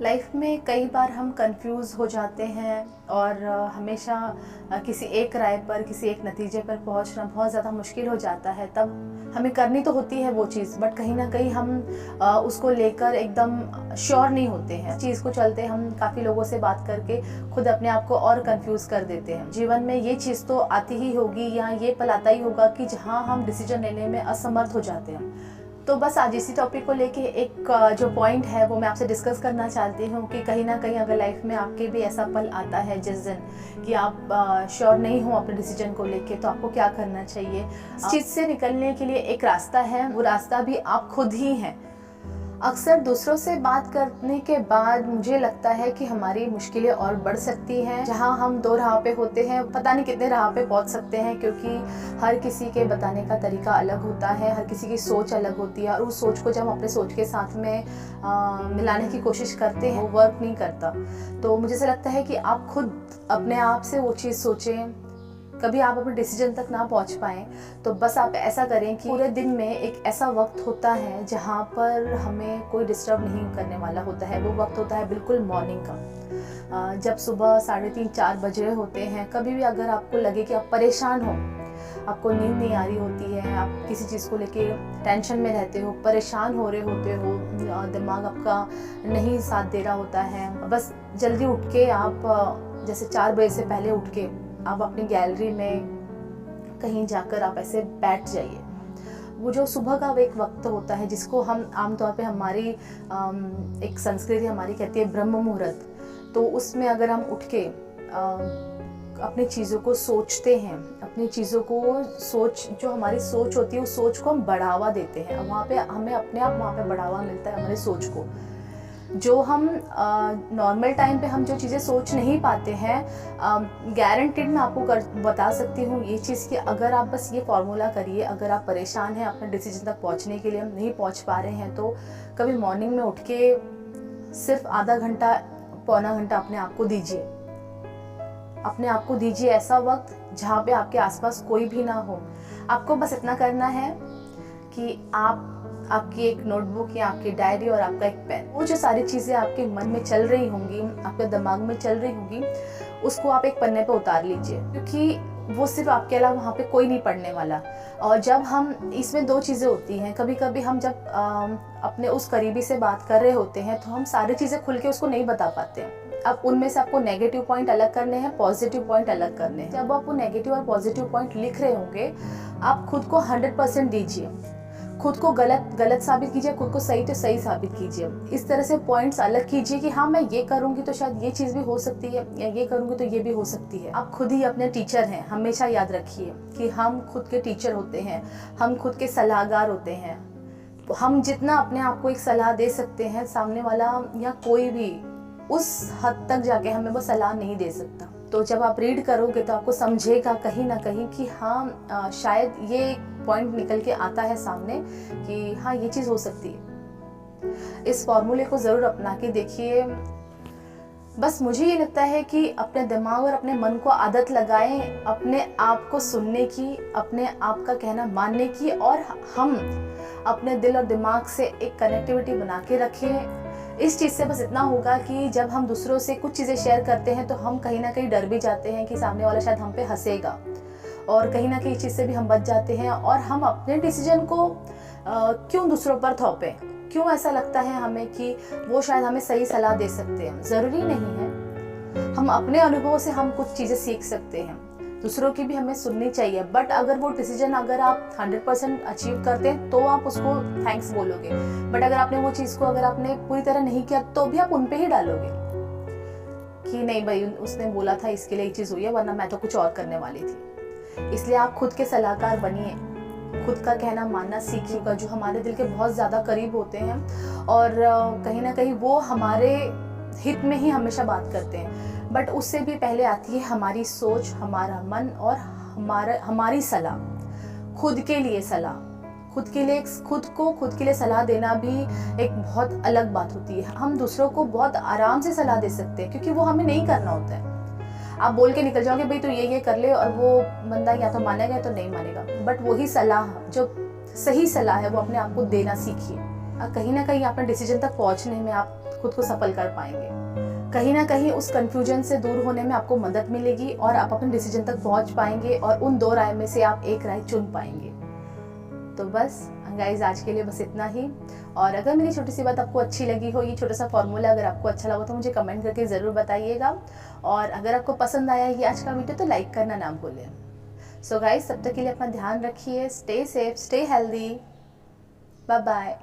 Life में कई बार हम कंफ्यूज हो जाते हैं और हमेशा किसी एक राय पर किसी एक नतीजे पर पहुंचना बहुत ज़्यादा मुश्किल हो जाता है। तब हमें करनी तो होती है वो चीज़, बट कहीं ना कहीं हम उसको लेकर एकदम श्योर नहीं होते हैं। चीज़ को चलते हम काफ़ी लोगों से बात करके खुद अपने आप को और कंफ्यूज कर देते हैं। जीवन में ये चीज़ तो आती ही होगी या ये पल आता ही होगा कि जहाँ हम डिसीजन लेने में असमर्थ हो जाते हैं। तो बस आज इसी टॉपिक को लेके एक जो पॉइंट है वो मैं आपसे डिस्कस करना चाहती हूँ कि कहीं ना कहीं अगर लाइफ में आपके भी ऐसा पल आता है जिस दिन कि आप श्योर नहीं हो अपने डिसीजन को लेके, तो आपको क्या करना चाहिए। इस चीज़ से निकलने के लिए एक रास्ता है, वो रास्ता भी आप खुद ही हैं। अक्सर दूसरों से बात करने के बाद मुझे लगता है कि हमारी मुश्किलें और बढ़ सकती हैं। जहां हम दो राह पे होते हैं, पता नहीं कितने राह पे पहुंच सकते हैं, क्योंकि हर किसी के बताने का तरीका अलग होता है, हर किसी की सोच अलग होती है। और उस सोच को जब हम अपने सोच के साथ में मिलाने की कोशिश करते हैं, वो वर्क नहीं करता। तो मुझे ऐसा लगता है कि आप खुद अपने आप से वो चीज़ सोचें। कभी आप अपने डिसीजन तक ना पहुंच पाएँ तो बस आप ऐसा करें कि पूरे दिन में एक ऐसा वक्त होता है जहां पर हमें कोई डिस्टर्ब नहीं करने वाला होता है। वो वक्त होता है बिल्कुल मॉर्निंग का, जब सुबह 3:30-4 बज रहे होते हैं। कभी भी अगर आपको लगे कि आप परेशान हो, आपको नींद नहीं आ रही होती है, आप किसी चीज़ को लेके टेंशन में रहते हो, परेशान हो रहे होते हो, दिमाग आपका नहीं साथ दे रहा होता है, बस जल्दी उठ के आप जैसे 4 बजे से पहले उठ के आप अपनी गैलरी में कहीं जाकर आप ऐसे बैठ जाइए। वो जो सुबह का एक वक्त होता है जिसको हम आमतौर पे हमारी एक संस्कृति हमारी कहती है ब्रह्म मुहूर्त, तो उसमें अगर हम उठ के अपनी चीज़ों को सोचते हैं, अपनी चीज़ों को जो हमारी सोच होती है उस सोच को हम बढ़ावा देते हैं, वहाँ पे हमें अपने आप वहाँ पे बढ़ावा मिलता है हमारी सोच को। जो हम नॉर्मल टाइम पे हम जो चीज़ें सोच नहीं पाते हैं, गारंटीड मैं आपको बता सकती हूँ ये चीज़ कि अगर आप बस ये फॉर्मूला करिए, अगर आप परेशान हैं अपने डिसीजन तक पहुँचने के लिए, हम नहीं पहुँच पा रहे हैं, तो कभी मॉर्निंग में उठ के सिर्फ आधा घंटा पौना घंटा अपने आप को दीजिए। अपने आप को दीजिए ऐसा वक्त जहाँ पे आपके आसपास कोई भी ना हो। आपको बस इतना करना है कि आपकी एक नोटबुक या आपकी डायरी और आपका एक पेन, वो जो सारी चीज़ें आपके मन में चल रही होंगी, आपके दिमाग में चल रही होंगी, उसको आप एक पन्ने पे उतार लीजिए, क्योंकि वो सिर्फ आपके अलावा वहाँ पे कोई नहीं पढ़ने वाला। और जब हम इसमें दो चीज़ें होती हैं, कभी कभी हम जब अपने उस करीबी से बात कर रहे होते हैं तो हम सारी चीज़ें खुल के उसको नहीं बता पाते हैं। अब उनमें से आपको नेगेटिव पॉइंट अलग करने हैं, पॉजिटिव पॉइंट अलग करने हैं। जब आप वो नेगेटिव और पॉजिटिव पॉइंट लिख रहे होंगे, आप खुद को 100% दीजिए, खुद को गलत साबित कीजिए, खुद को सही तो सही साबित कीजिए। इस तरह से पॉइंट्स अलग कीजिए कि हाँ, मैं ये करूँगी तो शायद ये चीज़ भी हो सकती है, या ये करूँगी तो ये भी हो सकती है। आप खुद ही अपने टीचर हैं, हमेशा याद रखिए कि हम खुद के टीचर होते हैं, हम खुद के सलाहकार होते हैं। हम जितना अपने आप को एक सलाह दे सकते हैं, सामने वाला या कोई भी उस हद तक जाके हमें वो सलाह नहीं दे सकता। तो जब आप रीड करोगे तो आपको समझेगा कहीं ना कहीं कि हाँ, शायद ये पॉइंट निकल के आता है सामने कि हाँ, ये चीज़ हो सकती है। इस फॉर्मूले को ज़रूर अपना के देखिए। बस मुझे ये लगता है कि अपने दिमाग और अपने मन को आदत लगाएं अपने आप को सुनने की, अपने आप का कहना मानने की, और हम अपने दिल और दिमाग से एक कनेक्टिविटी बना के रखें। इस चीज़ से बस इतना होगा कि जब हम दूसरों से कुछ चीज़ें शेयर करते हैं तो हम कहीं ना कहीं डर भी जाते हैं कि सामने वाला शायद हम पे हंसेगा, और कहीं ना कहीं इस चीज़ से भी हम बच जाते हैं। और हम अपने डिसीजन को क्यों दूसरों पर थोपें, क्यों ऐसा लगता है हमें कि वो शायद हमें सही सलाह दे सकते हैं। ज़रूरी नहीं है, हम अपने अनुभव से हम कुछ चीज़ें सीख सकते हैं, दूसरों की भी हमें सुननी चाहिए। बट अगर वो डिसीजन अगर आप 100% अचीव करते हैं तो आप उसको थैंक्स बोलोगे, बट अगर आपने वो चीज़ को अगर आपने पूरी तरह नहीं किया तो भी आप उन पे ही डालोगे कि नहीं भाई, उसने बोला था इसके लिए ये चीज़ हुई है, वरना मैं तो कुछ और करने वाली थी। इसलिए आप खुद के सलाहकार बनिए, खुद का कहना मानना सीखिएगा। जो हमारे दिल के बहुत ज़्यादा करीब होते हैं और कहीं ना कहीं वो हमारे हित में ही हमेशा बात करते हैं, बट उससे भी पहले आती है हमारी सोच, हमारा मन और हमारी सलाह। खुद के लिए सलाह, खुद के लिए सलाह देना भी एक बहुत अलग बात होती है। हम दूसरों को बहुत आराम से सलाह दे सकते हैं क्योंकि वो हमें नहीं करना होता है। आप बोल के निकल जाओगे भाई तो ये कर ले, और वो बंदा या तो मानेगा या तो नहीं मानेगा, बट वही सलाह जो सही सलाह है वो अपने आप को देना सीखिए। कहीं ना कहीं अपने डिसीजन तक पहुंचने में आप खुद को सफल कर पाएंगे। कहीं ना कहीं उस कन्फ्यूजन से दूर होने में आपको मदद मिलेगी और आप अपने डिसीजन तक पहुंच पाएंगे और उन 2 राय में से आप एक राय चुन पाएंगे। तो बस गाइज आज के लिए बस इतना ही। और अगर मेरी छोटी सी बात आपको अच्छी लगी हो, ये छोटा सा फॉर्मूला अगर आपको अच्छा लगा तो मुझे कमेंट करके ज़रूर बताइएगा। और अगर आपको पसंद आया ये आज का वीडियो तो लाइक करना ना भूलें। सो गाइज तब तक के लिए अपना ध्यान रखिए। Stay safe, stay healthy, bye bye.